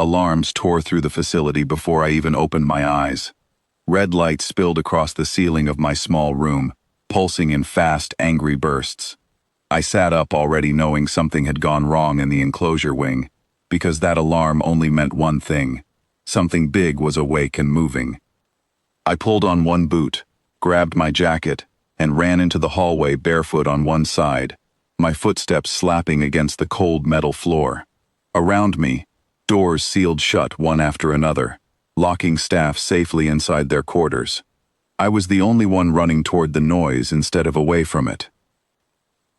Alarms tore through the facility before I even opened my eyes. Red light spilled across the ceiling of my small room, pulsing in fast, angry bursts. I sat up already knowing something had gone wrong in the enclosure wing, because that alarm only meant one thing. Something big was awake and moving. I pulled on one boot, grabbed my jacket, and ran into the hallway barefoot on one side, my footsteps slapping against the cold metal floor. Around me, doors sealed shut one after another, locking staff safely inside their quarters. I was the only one running toward the noise instead of away from it.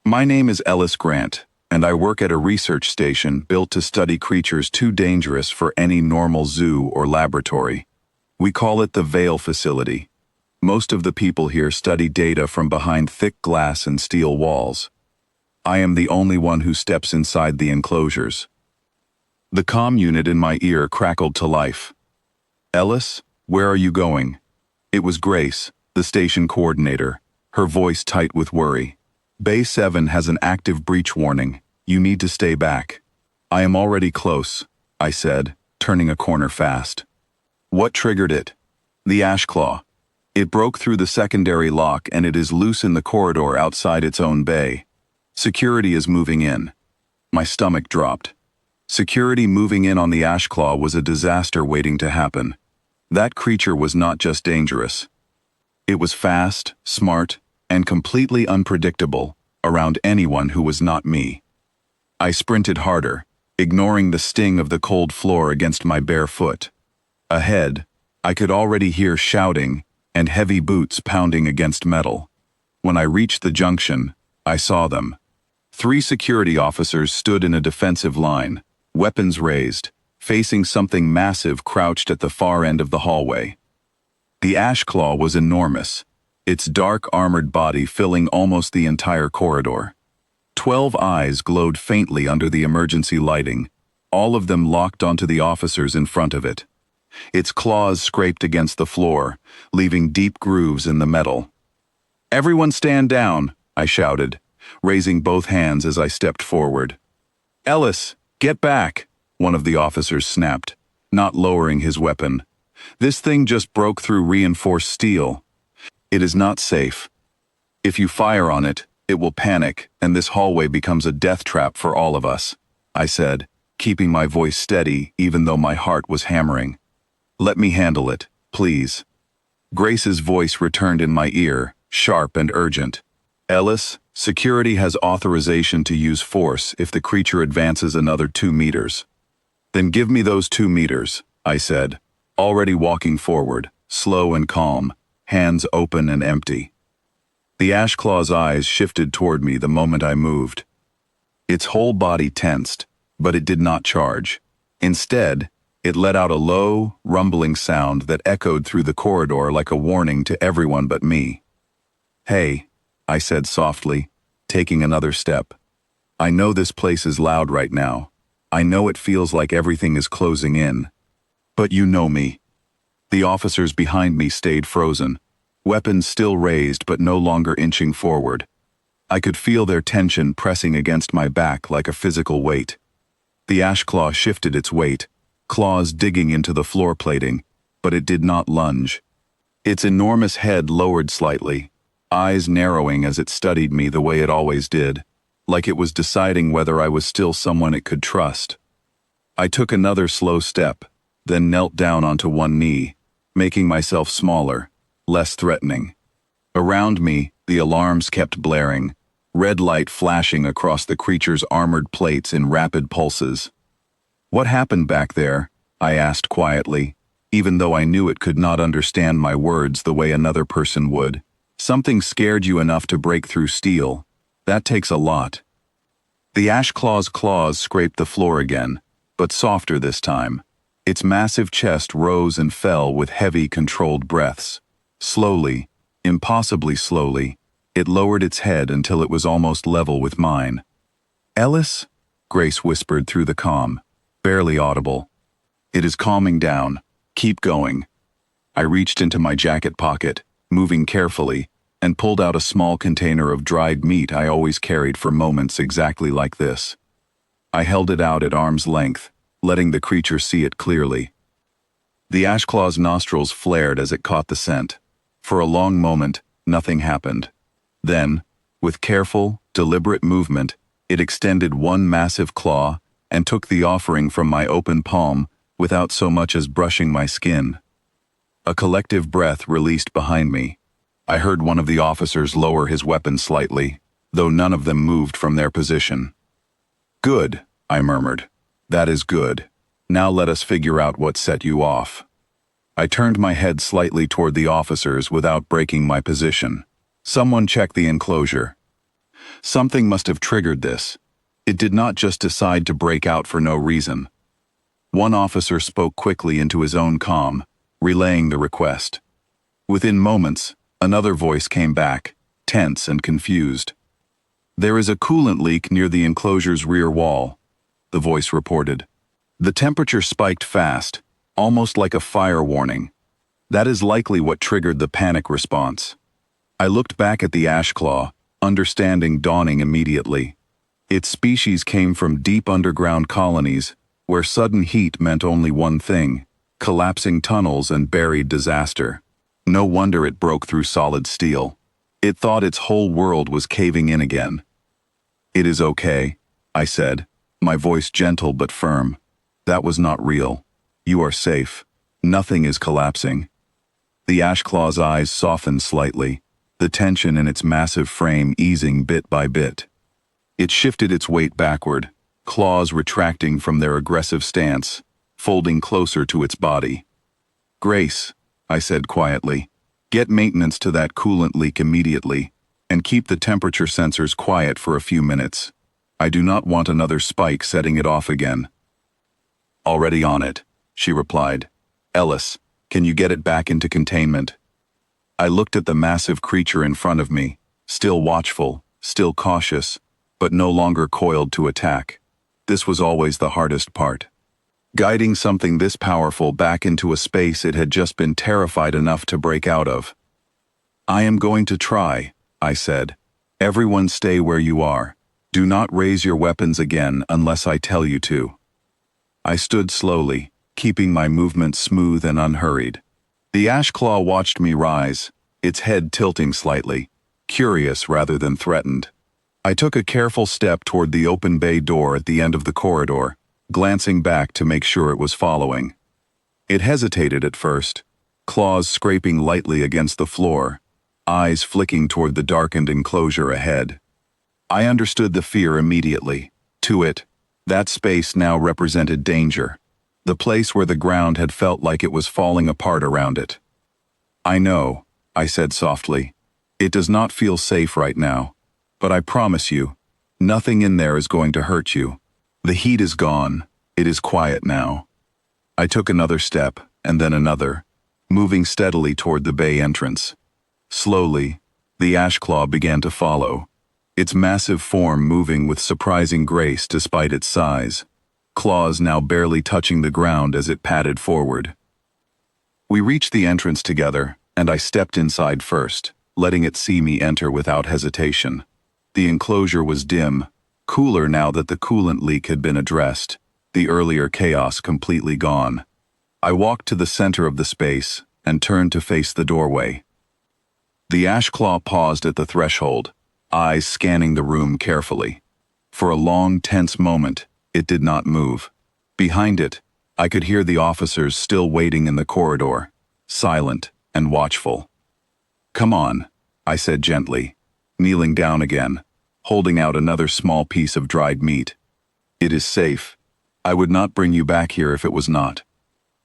My name is Ellis Grant, and I work at a research station built to study creatures too dangerous for any normal zoo or laboratory. We call it the Veil Facility. Most of the people here study data from behind thick glass and steel walls. I am the only one who steps inside the enclosures. The comm unit in my ear crackled to life. "Ellis, where are you going?" It was Grace, the station coordinator, her voice tight with worry. "Bay 7 has an active breach warning. You need to stay back." "I am already close," I said, turning a corner fast. "What triggered it?" "The ash claw. It broke through the secondary lock and it is loose in the corridor outside its own bay. Security is moving in." My stomach dropped. Security moving in on the ash claw was a disaster waiting to happen. That creature was not just dangerous. It was fast, smart, and completely unpredictable around anyone who was not me. I sprinted harder, ignoring the sting of the cold floor against my bare foot. Ahead, I could already hear shouting and heavy boots pounding against metal. When I reached the junction, I saw them. 3 security officers stood in a defensive line, weapons raised, facing something massive crouched at the far end of the hallway. The ash claw was enormous, its dark armored body filling almost the entire corridor. 12 eyes glowed faintly under the emergency lighting, all of them locked onto the officers in front of it. Its claws scraped against the floor, leaving deep grooves in the metal. "Everyone stand down," I shouted, raising both hands as I stepped forward. "Ellis, get back," one of the officers snapped, not lowering his weapon. "This thing just broke through reinforced steel. It is not safe. If you fire on it, it will panic, and this hallway becomes a death trap for all of us," I said, keeping my voice steady even though my heart was hammering. "Let me handle it, please." Grace's voice returned in my ear, sharp and urgent. "Ellis, security has authorization to use force if the creature advances another 2 meters. "Then give me those 2 meters, I said, already walking forward, slow and calm, hands open and empty. The ash claw's eyes shifted toward me the moment I moved. Its whole body tensed, but it did not charge. Instead, it let out a low, rumbling sound that echoed through the corridor like a warning to everyone but me. "Hey," I said softly, taking another step. "I know this place is loud right now. I know it feels like everything is closing in. But you know me." The officers behind me stayed frozen, weapons still raised but no longer inching forward. I could feel their tension pressing against my back like a physical weight. The ash claw shifted its weight, claws digging into the floor plating, but it did not lunge. Its enormous head lowered slightly, eyes narrowing as it studied me the way it always did, like it was deciding whether I was still someone it could trust. I took another slow step, then knelt down onto one knee, making myself smaller, less threatening. Around me, the alarms kept blaring, red light flashing across the creature's armored plates in rapid pulses. "What happened back there?" I asked quietly, even though I knew it could not understand my words the way another person would. "Something scared you enough to break through steel. That takes a lot." The ash claw's claws scraped the floor again, but softer this time. Its massive chest rose and fell with heavy, controlled breaths. Slowly, impossibly slowly, it lowered its head until it was almost level with mine. "Ellis?" Grace whispered through the comm, barely audible. "It is calming down. Keep going." I reached into my jacket pocket, moving carefully, and pulled out a small container of dried meat I always carried for moments exactly like this. I held it out at arm's length, letting the creature see it clearly. The ash claw's nostrils flared as it caught the scent. For a long moment, nothing happened. Then, with careful, deliberate movement, it extended one massive claw and took the offering from my open palm without so much as brushing my skin. A collective breath released behind me. I heard one of the officers lower his weapon slightly, though none of them moved from their position. "Good," I murmured. "That is good. Now let us figure out what set you off." I turned my head slightly toward the officers without breaking my position. Someone check the enclosure. Something must have triggered this. It did not just decide to break out for no reason. One officer spoke quickly into his own comm, relaying the request. Within moments, another voice came back, tense and confused. "There is a coolant leak near the enclosure's rear wall," the voice reported. "The temperature spiked fast, almost like a fire warning. That is likely what triggered the panic response." I looked back at the ash claw, understanding dawning immediately. Its species came from deep underground colonies, where sudden heat meant only one thing: collapsing tunnels and buried disaster. No wonder it broke through solid steel. It thought its whole world was caving in again. "It is okay," I said, my voice gentle but firm. "That was not real. You are safe. Nothing is collapsing." The ash claw's eyes softened slightly, the tension in its massive frame easing bit by bit. It shifted its weight backward, claws retracting from their aggressive stance, folding closer to its body. "Grace," I said quietly, "get maintenance to that coolant leak immediately, and keep the temperature sensors quiet for a few minutes. I do not want another spike setting it off again." "Already on it," she replied. "Ellis, can you get it back into containment?" I looked at the massive creature in front of me, still watchful, still cautious, but no longer coiled to attack. This was always the hardest part. Guiding something this powerful back into a space it had just been terrified enough to break out of. "I am going to try," I said. "Everyone stay where you are. Do not raise your weapons again unless I tell you to." I stood slowly, keeping my movements smooth and unhurried. The ash claw watched me rise, its head tilting slightly, curious rather than threatened. I took a careful step toward the open bay door at the end of the corridor, glancing back to make sure it was following. It hesitated at first, claws scraping lightly against the floor, eyes flicking toward the darkened enclosure ahead. I understood the fear immediately. To it, that space now represented danger, the place where the ground had felt like it was falling apart around it. "I know," I said softly. "It does not feel safe right now, but I promise you, nothing in there is going to hurt you. The heat is gone. It is quiet now." I took another step, and then another, moving steadily toward the bay entrance. Slowly, the ash claw began to follow, its massive form moving with surprising grace despite its size, claws now barely touching the ground as it padded forward. We reached the entrance together, and I stepped inside first, letting it see me enter without hesitation. The enclosure was dim, cooler now that the coolant leak had been addressed, the earlier chaos completely gone. I walked to the center of the space and turned to face the doorway. The ash claw paused at the threshold, eyes scanning the room carefully. For a long, tense moment, it did not move. Behind it, I could hear the officers still waiting in the corridor, silent and watchful. "Come on," I said gently, kneeling down again, holding out another small piece of dried meat. "It is safe. I would not bring you back here if it was not."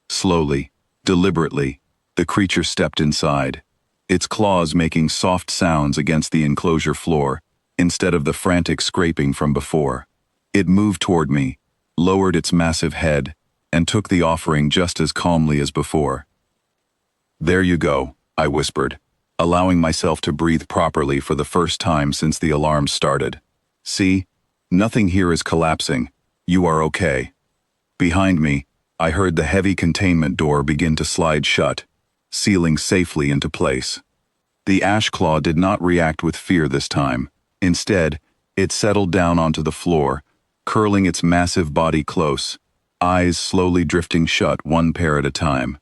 Slowly, deliberately, the creature stepped inside, its claws making soft sounds against the enclosure floor instead of the frantic scraping from before. It moved toward me, lowered its massive head, and took the offering just as calmly as before. "There you go," I whispered, allowing myself to breathe properly for the first time since the alarm started. "See? Nothing here is collapsing. You are okay." Behind me, I heard the heavy containment door begin to slide shut, sealing safely into place. The ash claw did not react with fear this time. Instead, it settled down onto the floor, curling its massive body close, eyes slowly drifting shut one pair at a time.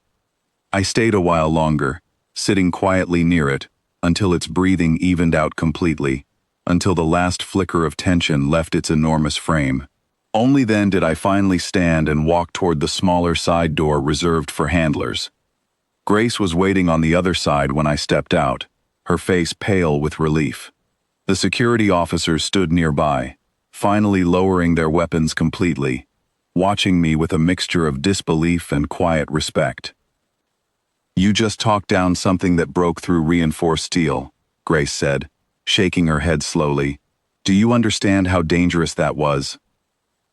I stayed a while longer, sitting quietly near it, until its breathing evened out completely, until the last flicker of tension left its enormous frame. Only then did I finally stand and walk toward the smaller side door reserved for handlers. Grace was waiting on the other side when I stepped out, her face pale with relief. The security officers stood nearby, finally lowering their weapons completely, watching me with a mixture of disbelief and quiet respect. "You just talked down something that broke through reinforced steel," Grace said, shaking her head slowly. "Do you understand how dangerous that was?"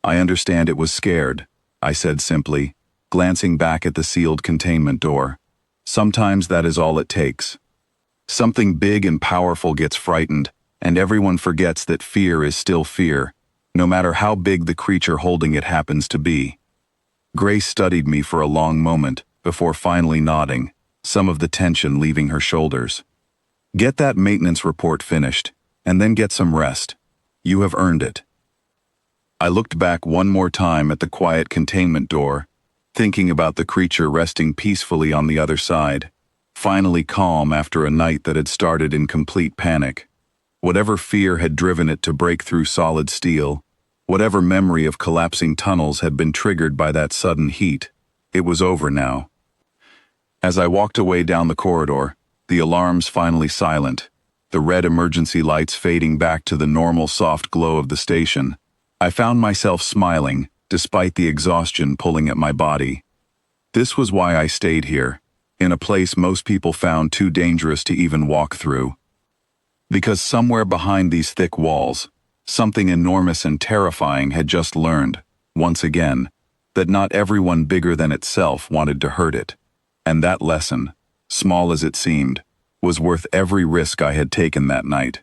"I understand it was scared," I said simply, glancing back at the sealed containment door. "Sometimes that is all it takes. Something big and powerful gets frightened, and everyone forgets that fear is still fear, no matter how big the creature holding it happens to be." Grace studied me for a long moment before finally nodding, some of the tension leaving her shoulders. "Get that maintenance report finished, and then get some rest. You have earned it." I looked back one more time at the quiet containment door, thinking about the creature resting peacefully on the other side, finally calm after a night that had started in complete panic. Whatever fear had driven it to break through solid steel, whatever memory of collapsing tunnels had been triggered by that sudden heat, it was over now. As I walked away down the corridor, the alarms finally silent, the red emergency lights fading back to the normal soft glow of the station, I found myself smiling, despite the exhaustion pulling at my body. This was why I stayed here, in a place most people found too dangerous to even walk through. Because somewhere behind these thick walls, something enormous and terrifying had just learned, once again, that not everyone bigger than itself wanted to hurt it. And that lesson, small as it seemed, was worth every risk I had taken that night.